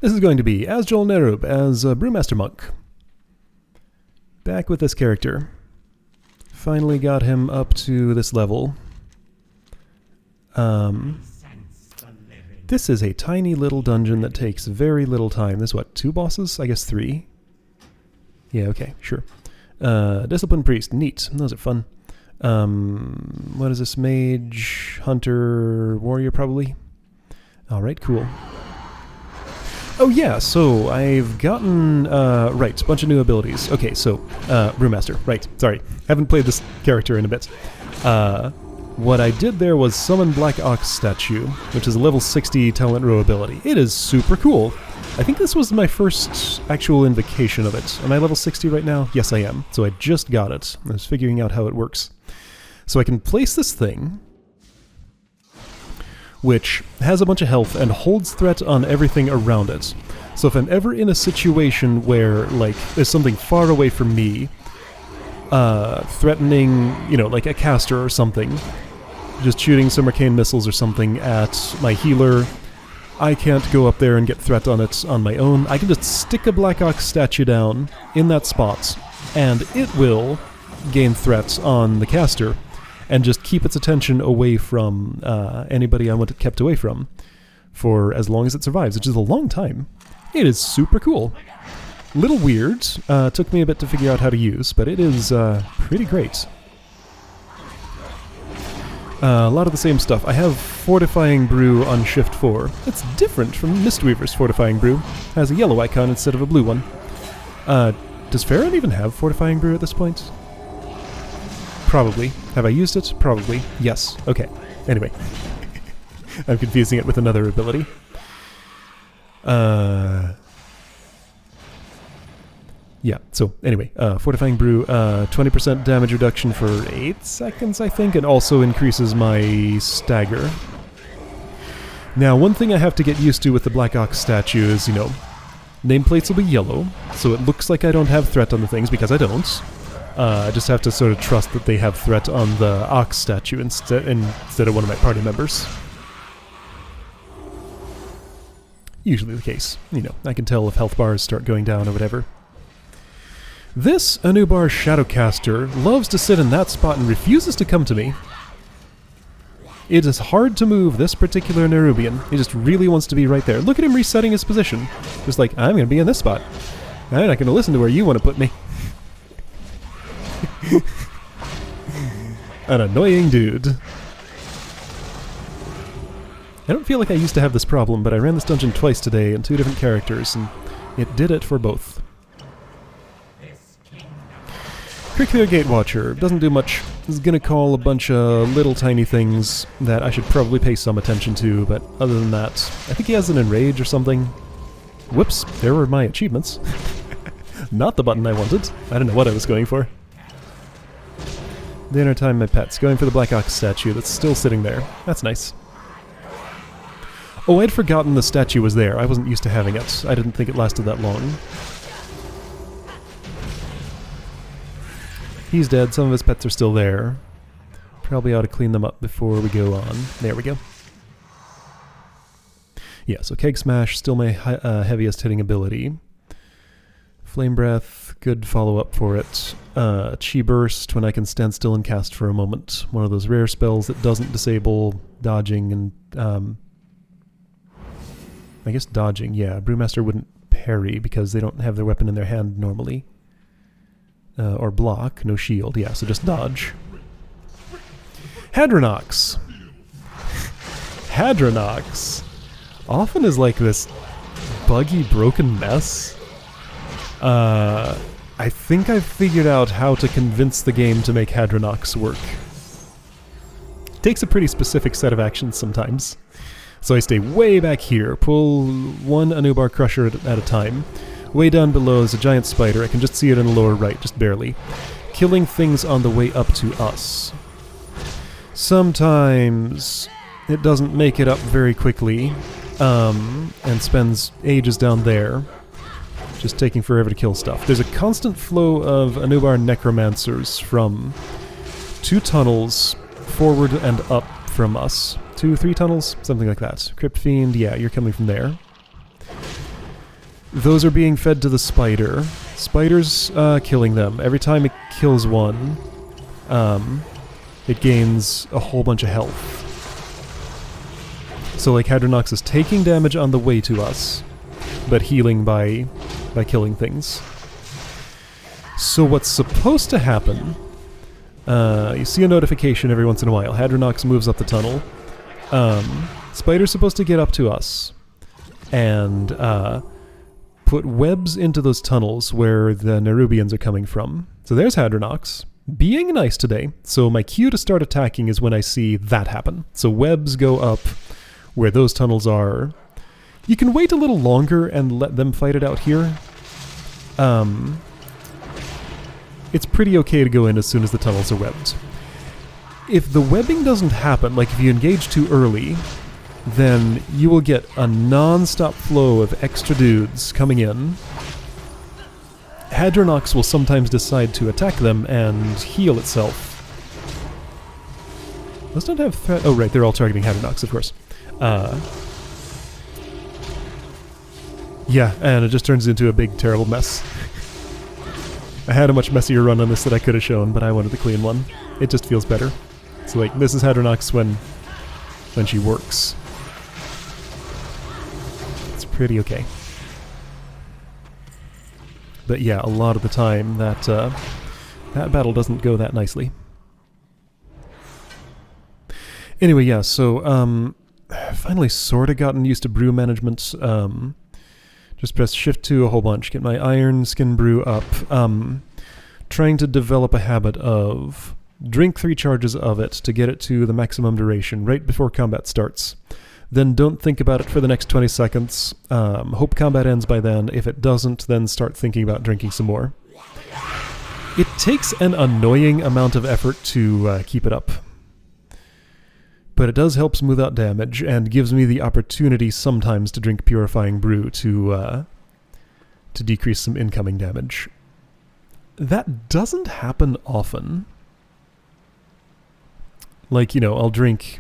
This is going to be Azjol-Nerub as a Brewmaster Monk. Back with this character. Finally got him up to this level. This is a tiny little dungeon that takes very little time. There's what, 2 bosses? I guess 3? Yeah, okay, sure. Discipline Priest, neat. Those are fun. What is this? Mage, Hunter, Warrior, probably? Alright, cool. Oh yeah, so I've gotten, right, a bunch of new abilities. Okay, so, Brewmaster, right, sorry. Haven't played this character in a bit. What I did there was summon Black Ox Statue, which is a level 60 talent row ability. It is super cool. I think this was my first actual invocation of it. Am I level 60 right now? Yes, I am. So I just got it. I was figuring out how it works. So I can place this thing, which has a bunch of health and holds threat on everything around it. So if I'm ever in a situation where, like, there's something far away from me, threatening, you know, like a caster or something, just shooting some arcane missiles or something at my healer, I can't go up there and get threat on it on my own. I can just stick a Black Ox statue down in that spot, and it will gain threats on the caster, and just keep its attention away from anybody I want it kept away from for as long as it survives, which is a long time. It is super cool. Little weird. Took me a bit to figure out how to use, but it is pretty great. A lot of the same stuff. I have Fortifying Brew on Shift 4. It's different from Mistweaver's Fortifying Brew. It has a yellow icon instead of a blue one. Does Farron even have Fortifying Brew at this point? Probably. Have I used it? Probably. Yes. Okay. Anyway. I'm confusing it with another ability. Yeah, so anyway, Fortifying Brew, 20% damage reduction for 8 seconds, I think, and also increases my stagger. Now, one thing I have to get used to with the Black Ox statue is, you know, nameplates will be yellow, so it looks like I don't have threat on the things, because I don't. I just have to sort of trust that they have threat on the Ox statue instead of one of my party members. Usually the case. You know, I can tell if health bars start going down or whatever. This Anubar Shadowcaster loves to sit in that spot and refuses to come to me. It is hard to move this particular Nerubian. He just really wants to be right there. Look at him resetting his position. Just like, I'm going to be in this spot. I'm not going to listen to where you want to put me. An annoying dude. I don't feel like I used to have this problem, but I ran this dungeon twice today in 2 different characters, and it did it for both. Curricular Gatewatcher doesn't do much. Is gonna call a bunch of little tiny things that I should probably pay some attention to, but other than that, I think he has an Enrage or something. Whoops, there were my achievements. Not the button I wanted. I don't know what I was going for. Dinner time, my pets. Going for the Black Ox statue that's still sitting there. That's nice. Oh, I'd forgotten the statue was there. I wasn't used to having it. I didn't think it lasted that long. He's dead. Some of his pets are still there. Probably ought to clean them up before we go on. There we go. Yeah, so Keg Smash, still my heaviest hitting ability. Flame Breath, good follow-up for it. Chi Burst, when I can stand still and cast for a moment. One of those rare spells that doesn't disable dodging and... I guess dodging, yeah. Brewmaster wouldn't parry because they don't have their weapon in their hand normally. Or block, no shield, yeah, so just dodge. Hadronox! Hadronox often is like this buggy, broken mess. I think I've figured out how to convince the game to make Hadronox work. Takes a pretty specific set of actions sometimes. So I stay way back here, pull one Anubar Crusher at a time. Way down below is a giant spider. I can just see it in the lower right, just barely. Killing things on the way up to us. Sometimes it doesn't make it up very quickly, and spends ages down there, just taking forever to kill stuff. There's a constant flow of Anubar Necromancers from 2 tunnels forward and up from us. 2, 3 tunnels? Something like that. Crypt Fiend, yeah, you're coming from there. Those are being fed to the spider. Spider's killing them. Every time it kills one, it gains a whole bunch of health. So like Hadronox is taking damage on the way to us, but healing by killing things. So what's supposed to happen, you see a notification every once in a while. Hadronox moves up the tunnel. Spider's supposed to get up to us and put webs into those tunnels where the Nerubians are coming from. So there's Hadronox, being nice today. So my cue to start attacking is when I see that happen. So webs go up where those tunnels are. You can wait a little longer and let them fight it out here. It's pretty okay to go in as soon as the tunnels are webbed. If the webbing doesn't happen, like if you engage too early, then you will get a non-stop flow of extra dudes coming in. Hadronox will sometimes decide to attack them and heal itself. Those don't have threat. Oh right, they're all targeting Hadronox, of course. Yeah, and it just turns into a big, terrible mess. I had a much messier run on this that I could have shown, but I wanted the clean one. It just feels better. So like, this is Hadronox when she works. It's pretty okay. But yeah, a lot of the time that that battle doesn't go that nicely. Anyway, yeah, so finally sorta gotten used to brew management. Just press Shift 2 a whole bunch, get my Iron Skin Brew up. Trying to develop a habit of drink 3 charges of it to get it to the maximum duration right before combat starts. Then don't think about it for the next 20 seconds. Hope combat ends by then. If it doesn't, then start thinking about drinking some more. It takes an annoying amount of effort to keep it up. But it does help smooth out damage, and gives me the opportunity sometimes to drink Purifying Brew to decrease some incoming damage. That doesn't happen often. Like, you know, I'll drink,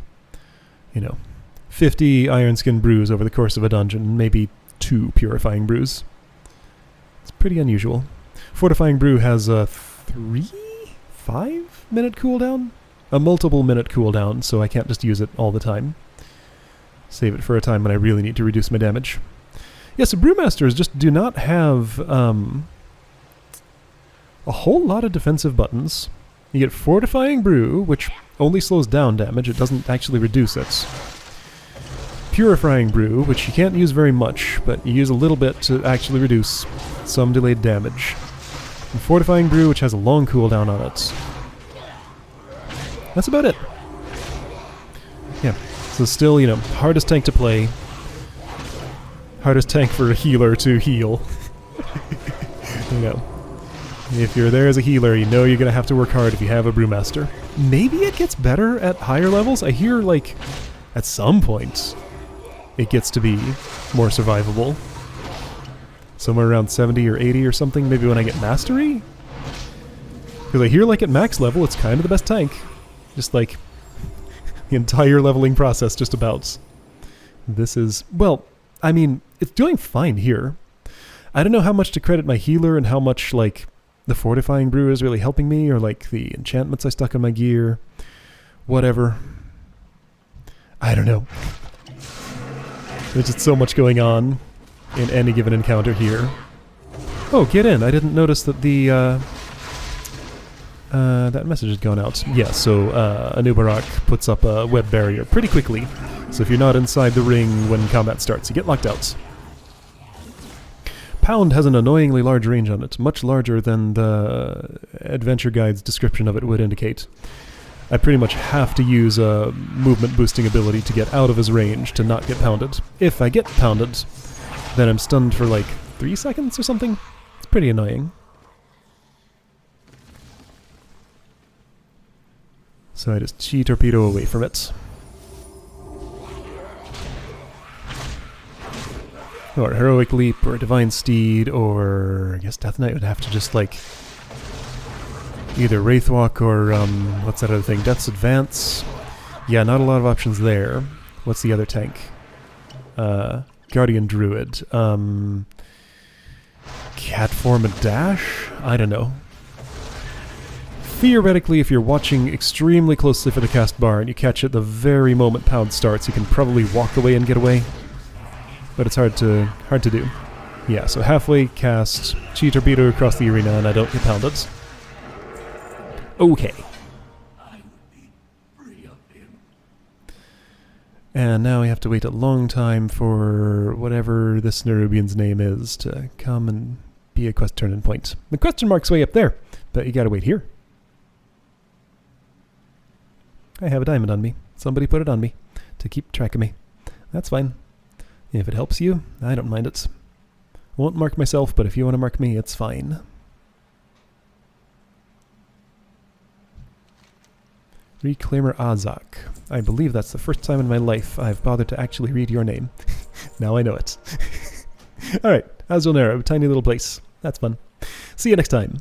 50 Iron Skin Brews over the course of a dungeon, maybe 2 Purifying Brews. It's pretty unusual. Fortifying Brew has a 5 minute cooldown? A multiple minute cooldown, so I can't just use it all the time. Save it for a time when I really need to reduce my damage. Yeah, so Brewmasters just do not have a whole lot of defensive buttons. You get Fortifying Brew, which only slows down damage, it doesn't actually reduce it. Purifying Brew, which you can't use very much, but you use a little bit to actually reduce some delayed damage. And Fortifying Brew, which has a long cooldown on it. That's about it. Yeah, so still, hardest tank to play. Hardest tank for a healer to heal. If you're there as a healer, you know you're going to have to work hard if you have a Brewmaster. Maybe it gets better at higher levels. I hear, like, at some point, it gets to be more survivable. Somewhere around 70 or 80 or something, maybe when I get Mastery? Because I hear, like, at max level, it's kind of the best tank. Just like the entire leveling process, just about. This is, well, I mean, it's doing fine here. I don't know how much to credit my healer and how much, like, the Fortifying Brew is really helping me, or, like, the enchantments I stuck on my gear. Whatever. I don't know. There's just so much going on in any given encounter here. Oh, get in. I didn't notice that the, that message has gone out. Yeah, so Anubarak puts up a web barrier pretty quickly. So if you're not inside the ring when combat starts, you get locked out. Pound has an annoyingly large range on it, much larger than the Adventure Guide's description of it would indicate. I pretty much have to use a movement boosting ability to get out of his range to not get pounded. If I get pounded, then I'm stunned for like 3 seconds or something. It's pretty annoying. So I just chi torpedo away from it. Or Heroic Leap, or Divine Steed, or I guess Death Knight would have to just like either Wraithwalk or what's that other thing? Death's Advance. Yeah, not a lot of options there. What's the other tank? Guardian Druid. cat form a dash? I don't know. Theoretically, if you're watching extremely closely for the cast bar and you catch it the very moment pound starts, you can probably walk away and get away. But it's hard to do. Yeah, so halfway cast, chi torpedo across the arena, and I don't get pounded. Okay. And now we have to wait a long time for whatever this Nerubian's name is to come and be a quest turning point. The question mark's way up there, but you gotta wait here. I have a diamond on me. Somebody put it on me to keep track of me. That's fine. If it helps you, I don't mind it. I won't mark myself, but if you want to mark me, it's fine. Reclaimer Azak. I believe that's the first time in my life I've bothered to actually read your name. Now I know it. Alright, Azjol-Nerub, tiny little place. That's fun. See you next time.